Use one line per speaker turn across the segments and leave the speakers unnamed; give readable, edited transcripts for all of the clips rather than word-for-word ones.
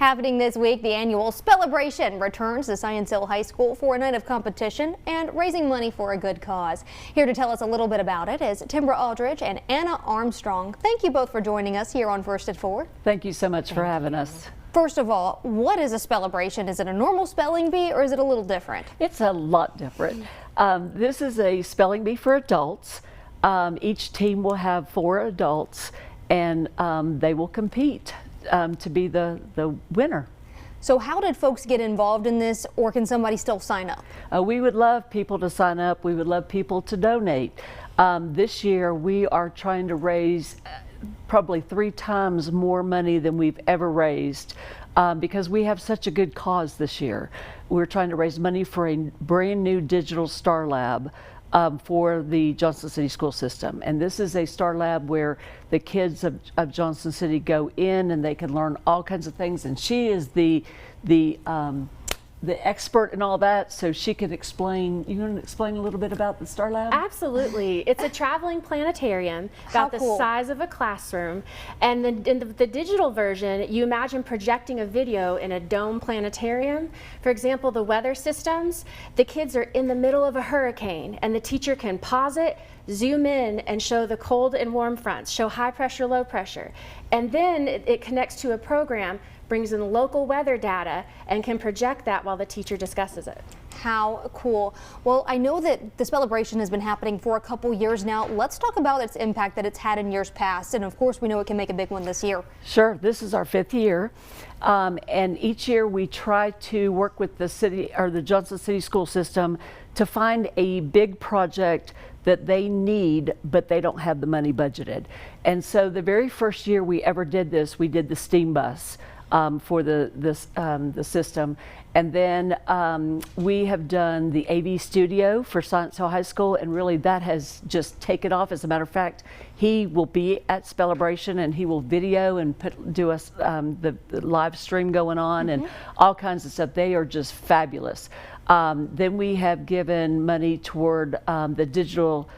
Happening this week, the annual Spell-a-bration returns to Science Hill High School for a night of competition and raising money for a good cause. Here to tell us a little bit about it is Timbra Aldridge and Anna Armstrong. Thank you both for joining us here on First at 4.
Thank you so much for having us.
First of all, what is a Spell-a-bration? Is it a normal spelling bee or is it a little different?
It's a lot different. This is a spelling bee for adults. Each team will have 4 adults and they will compete to be the winner.
So how did folks get involved in this, or can somebody still sign up?
We would love people to sign up. We would love people to donate. This year we are trying to raise probably 3 times more money than we've ever raised because we have such a good cause this year. We're trying to raise money for a brand new digital star lab for the Johnson City school system. And this is a star lab where the kids of Johnson City go in and they can learn all kinds of things. And she is the expert in all that, so she can explain. You want to explain a little bit about the Star Lab?
Absolutely. It's a traveling planetarium about the size of a classroom. And in the digital version, you imagine projecting a video in a dome planetarium. For example, the weather systems, the kids are in the middle of a hurricane and the teacher can pause it, zoom in and show the cold and warm fronts, show high pressure, low pressure. And then it connects to a program, brings in local weather data, and can project that while the teacher discusses it.
How cool. Well, I know that the Spell-a-bration has been happening for a couple years now. Let's talk about its impact that it's had in years past. And of course, we know it can make a big one this year.
Sure. This is our 5th year. And each year we try to work with the city or the Johnson City school system to find a big project that they need, but they don't have the money budgeted. And so the very first year we ever did this, we did the STEAM bus for the system. And then we have done the AV studio for Science Hill High School, and really that has just taken off. As a matter of fact, he will be at Spell-a-bration and he will video and do us the live stream going on and all kinds of stuff. They are just fabulous. Then we have given money toward the digital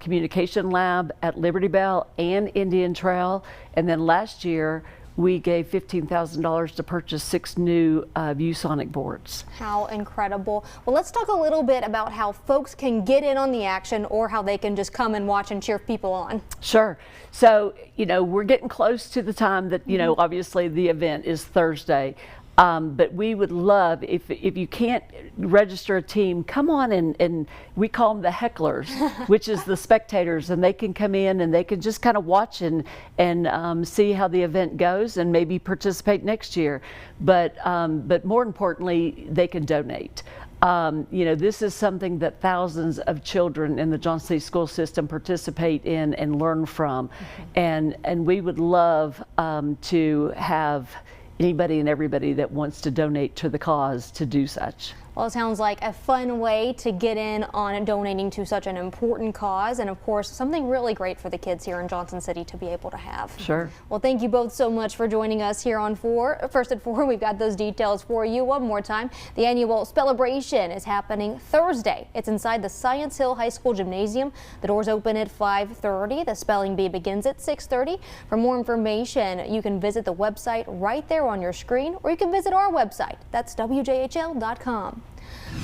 communication lab at Liberty Bell and Indian Trail. And then last year we gave $15,000 to purchase 6 new ViewSonic boards.
How incredible. Well, let's talk a little bit about how folks can get in on the action or how they can just come and watch and cheer people on.
Sure. So, you know, we're getting close to the time that, you know, obviously the event is Thursday. But we would love, if you can't register a team, come on and we call them the hecklers, which is the spectators, and they can come in and they can just kind of watch and see how the event goes and maybe participate next year. But more importantly, they can donate. You know, this is something that thousands of children in the Johnson City school system participate in and learn from. And we would love to have anybody and everybody that wants to donate to the cause to do such.
Well, it sounds like a fun way to get in on donating to such an important cause, and of course something really great for the kids here in Johnson City to be able to have.
Sure.
Well, thank you both so much for joining us here on First at 4. We've got those details for you one more time. The annual Spell-a-bration is happening Thursday. It's inside the Science Hill High School gymnasium. The doors open at 5:30. The spelling bee begins at 6:30. For more information, you can visit the website right there on your screen, or you can visit our website. That's WJHL.com.